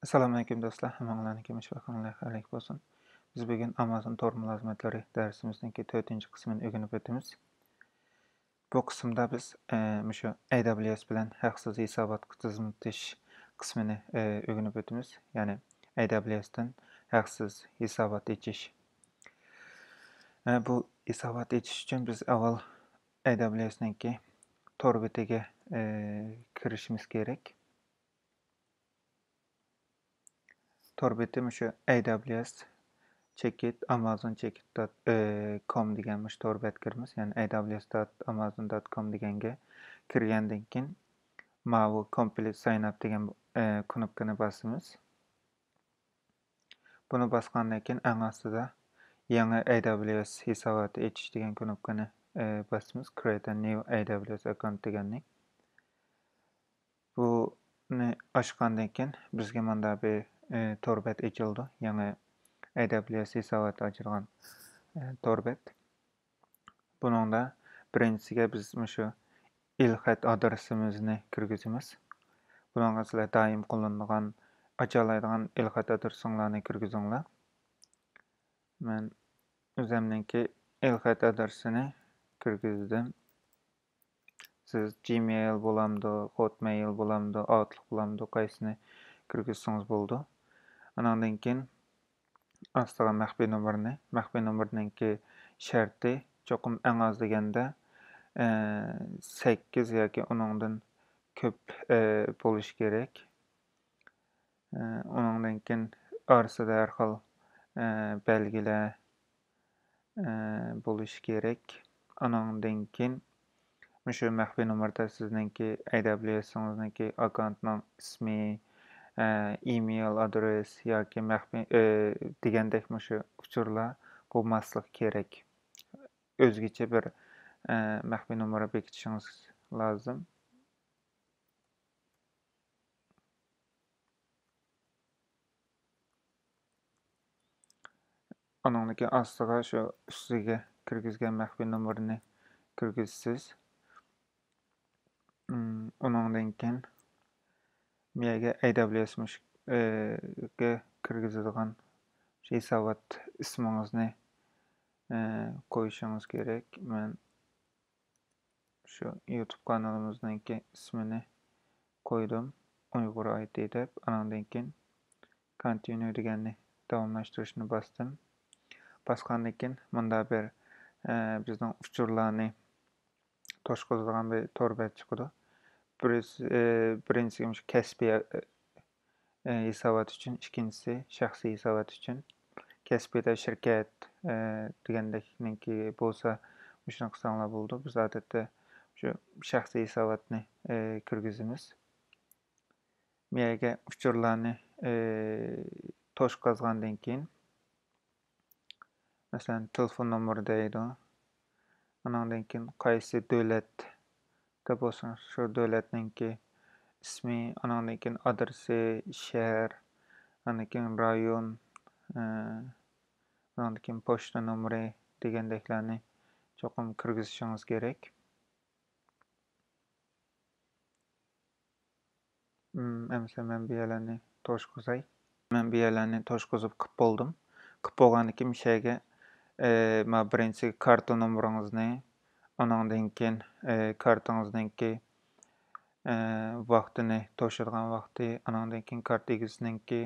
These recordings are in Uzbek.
Assalomu alaykum do'stlar, hammanglarni kemish vaqtinglar xayrlik bo'lsin. Biz bugun Amazon tor mulozamatlari darsimizning 4-qismini o'rganib o'tamiz. Bu qismda biz mushu AWS bilan haqsiz hisobot tizimlatish qismini o'rganib o'tamiz. Ya'ni AWSdan haqsiz hisobot echish. Bu hisobot echish uchun biz avval AWS'ninki tor betiga kirishimiz kerak. Tor betim o'sha AWS checkit Amazon checkit.com degan tor bet kiramiz. Ya'ni aws.amazon.com deganga kirgandan keyin mana complete sign up degan knopkani bosamiz. Buni bosgandan keyin eng ostida yangi AWS hisoboti echish degan knopkani bosamiz. Create a new AWS account deganni. Buni ochgandan keyin bizga mana bir tor bet ochildi. Yangi AWS hisoboti ochilgan tor bet. Buningda birinchisiga biz shu ilxat adresimizni kirgizamiz. Buningga sizlar doim qo'llanadigan ochalaydigan ilxat adresinglarni kirgizinglar. Men o'zimninki ilxat adresini kirgizdim. Siz Gmail bo'lamdi, Hotmail bo'lamdi, Outlook bo'lamdi, qaysini kirgizsangiz bo'ldi. Andan keyin astiga maxfiy nomerninki sharti cho'qim eng oz deganda 8 yoki uningdan ko'p bo'lishi kerak. Undan keyin orasida har xil belgilar bo'lishi kerak. Andan keyin shu maxfiy nomerda sizningki AWS'ingizningki akkauntning ismi, email adres yoki maxfiy degandek shu uchurlar bo'lmasligi kerak. O'zgacha bir maxfiy nomer bekitishingiz lozim. Ondan keyin ostiga shu ustiga kirgizgan maxfiy nomerni kirgizsiz. Ondan keyin bu yerga AWS ga kirgizadigan hisobot ismingizni qo'yishingiz kerak. Men shu YouTube kanalimizning ismini qo'ydim. Uyg'ur IT deb. Ondan keyin continue deganni davomlashtirishni bosdim. Bosgandan keyin bunda bir bizning uchurlarni to'shqizadigan bir tor bet chiqdi. Birinchisi kasbiy hisobot uchun, ikkinchisi shaxsiy hisobot uchun. Kasbiyda shirkat degandekniki bo'lsa, shuni qilsanglar bo'ldi. Biz odatda shu shaxsiy hisobotni kirgizamiz. Bu yerga uchurlarni to'shqazgandan keyin masalan telefon nomeri deydi. Ondan keyin qaysi davlatda bo'lsa, shu davlatninki ismi, ondan keyin adresi, shahar, ondan keyin rayon, ondan keyin pochta nomeri degandeklarni cho'qim kirgizishingiz kerak. Mesela men bu yerlarni to'shqizay. Men bu yerlarni to'shqizib qilib bo'ldim. Qilib bo'lgandan keyin shayga mana birinchi karta nomeringizni, ondan keyin kartangizningki vaqtini, to'shadigan vaqti, ondan keyin karta egasininki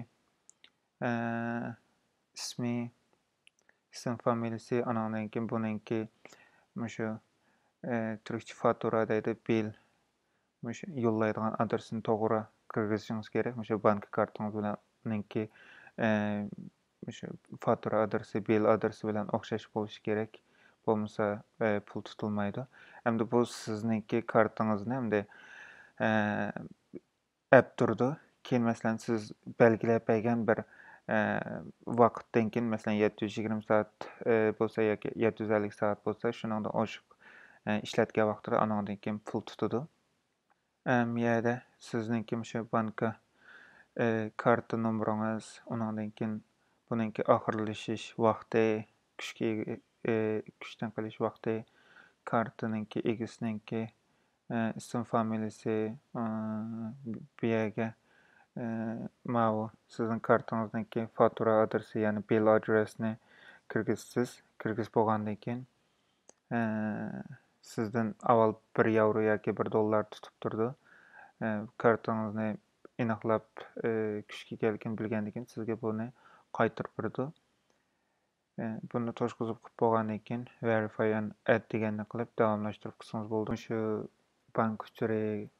ismi, ism familiyasi, ondan keyin buningki shu turkcha fatura deydi, bil, shu yo'llaydigan adresini to'g'ri kirgizishingiz kerak. Shu bank kartangiz bilanki shu fatura adresi, bil adresi bilan o'xshash bo'lishi kerak. Bo'lmasa pul tutilmaydi. Hamda bu sizningki kartangizni hamda app turdi. Keyin masalan siz belgilab qo'ygan bir vaqtdan keyin masalan 720 soat bo'lsa yoki 750 soat bo'lsa, shuningda oshiq ishlatgan vaqtida andan keyin pul tutadi. Bu yerda sizningki shu banka karta nomeringiz, undan keyin buningki oxirlashish vaqti, kuchdan qilish vaqti, kartaningki egasiningki ism familiyasi, bu yerga Mao sizin kartınızdaki fatura adresi yani bill adresini kirgizsiz. Kirgiz bolgandan keyin sizden avval 1 euro yoki 1 dollar tutub turdu. Kartınızny iniqlap küşki kelkin bilgendan keyin sizge bunu qaytyryp berdi. Bunu toşkuzup bolgandan keyin verify and add degenni qılıp dawamlaşdyryp gitsaňyz boldy. Şu bank üçleri,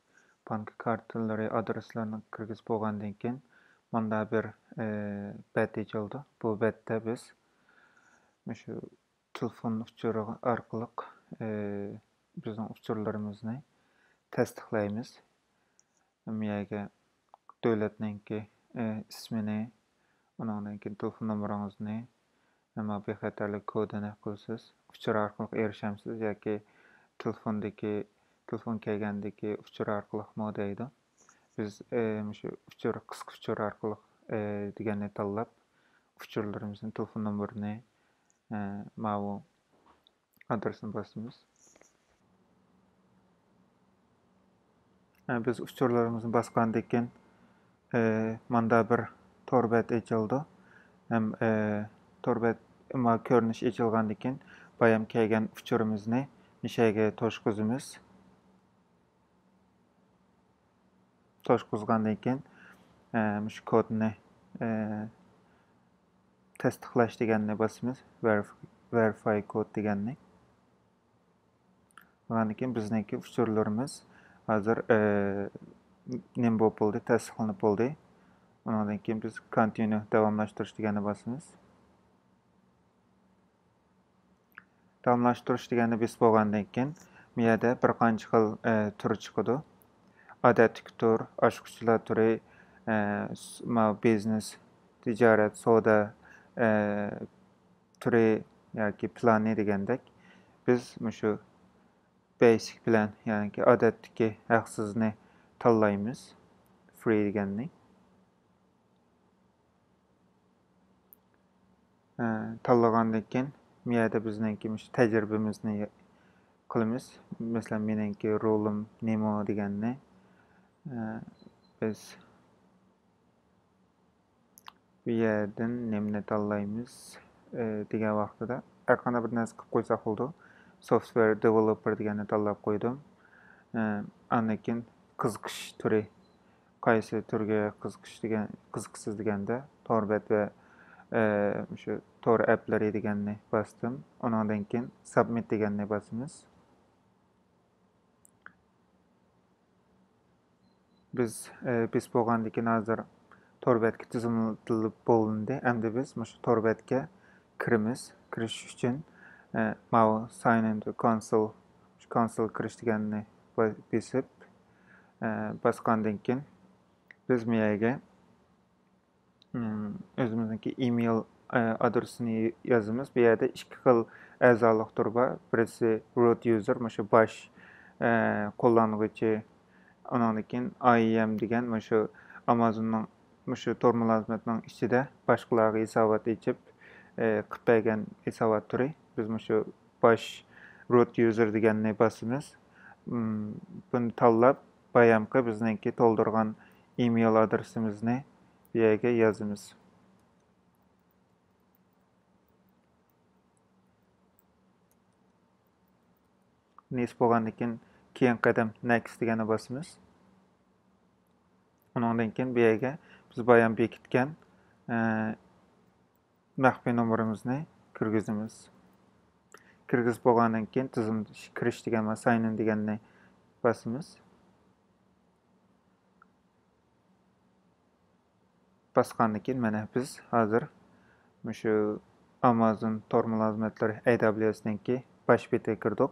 bank kartalary adreslaryny kirgizip bolgandan keyin manda bir bet açıldy. Bu betde biz şu telefon uçury arkaly bizning uçurlarymyzni tasdiqlaymiz. Miýaga döwletninki ismini, ondan keyin telefon numaraňyzy, näme bexatarlyk kodyny gylsyz, uçur arkaly erişemsiz yoki telefon kelgendeki uçur arkaly modaýdy. Biz şu uçur kısky uçur arkaly digenni tanlap uçurlarymyzyň telefon numaryny mao adresini basymiz. Biz uçurlarymyzy basgandan keyin manda bir torbet açıldy. Hem torbet ma körnüş açılgandan keyin bayam kelgen uçurymyzyny nişege toşkuzymyz. Toşkuzgandan keyin şu kodyny tasdiqlaş degenine basymiz. Verify code degenini. Ondan keyin bizniki uçurlarymyz hazır nem bolup boldy, tasdiqlanyp boldy. Ondan keyin biz continue dawamlaşdyryş degenine basymiz. Dawamlaşdyryş degenine bes bolgandan keyin miýada bir gança xil tür çykdy. Adatlyk tur, aşkyçylar türi, business, ticaret, soda türi yoki plany degendek. Biz şu basic plan yani ki adatdaki haksızını tanlaýmyz. Free degenni. Tanlagandan keyin miýada bizninki tejribemizni kılymyz. Mesela menenki rolum nemo degenni biz bu yerden nemni tanlaýmyz degen wagtda arkana bir näse kyp goýsak boldy. Software developer degenni tanlap goýdum. Andan keyin kızkyş türi, kaýsy türge kızyksyz degende torbet we şu tor app'leri degenni bastım. Ondan keyin submit degenni basymiz. Biz bolgandan keyin hazır torbetke tizimlendirilip bolundy. Emdi biz şu torbetke kirimiz. Kiriş üçin mao sign in to console, console kiriş degenni besip basgandan keyin biz miýaga özümüzdeki e-mail adresini yazımız. Bir yerde 2 xil äzalyk turba. Birisi root user, şu baş kullanıcı. Ondan keyin IAM degen şu Amazon'un şu tor mülazamatynyň içinde başgalarga hesabat açyp kypegen hesabat türi. Biz şu baş root user degenni basymiz. Bunu tanlap bayamky bizninki toldurgan e-mail adresimizni bir ýerge yazymyz. Nes bolgandan keyin keyin kadam next degeni basymiz. Ondan keyin bu ýerge biz bayam bekitgen mähbi numarymyzyny kirgizimiz. Kirgizip bolgandan keyin tizim kiriş degen we sign in degenini basymiz. Basgandan keyin mene biz hazır şu Amazon tor mülazamatlary AWS'ninki baş bete kirdik.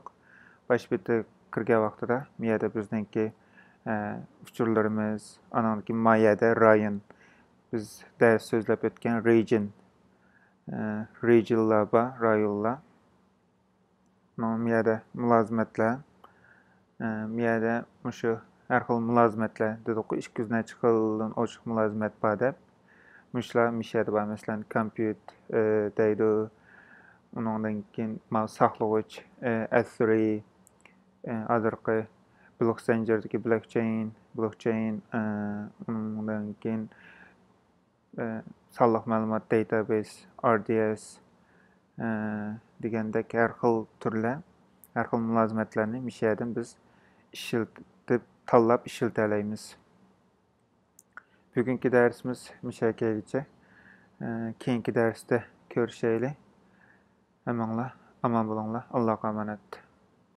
Baş bete kirgen wagtda miýada bizninki uçurlarymyz, ananki maýada raýon, biz däl sözläp ötken region, regionlar bar, raýonlar. Miýada mülazamatlар, miýada şu her xil mülazamatlар dedik, 200 näçe xilden oşuk mülazamat bar dep. Müşler mişedi bar, meselem compute diýdi. Ondan keyin saklagyç, S3, azyrky blockchain, blockchain, blockchain, ondan keyin sonliq ma'lumot database, RDS degandek har xil turlar, har xil mulozimatlarni mishadan biz tanlab ishiltalaymiz. Bugungi darsimiz mishakaygacha. Keyingi darsda ko'rishaylik. Hammanglar omon bo'linglar. Allohga omonat.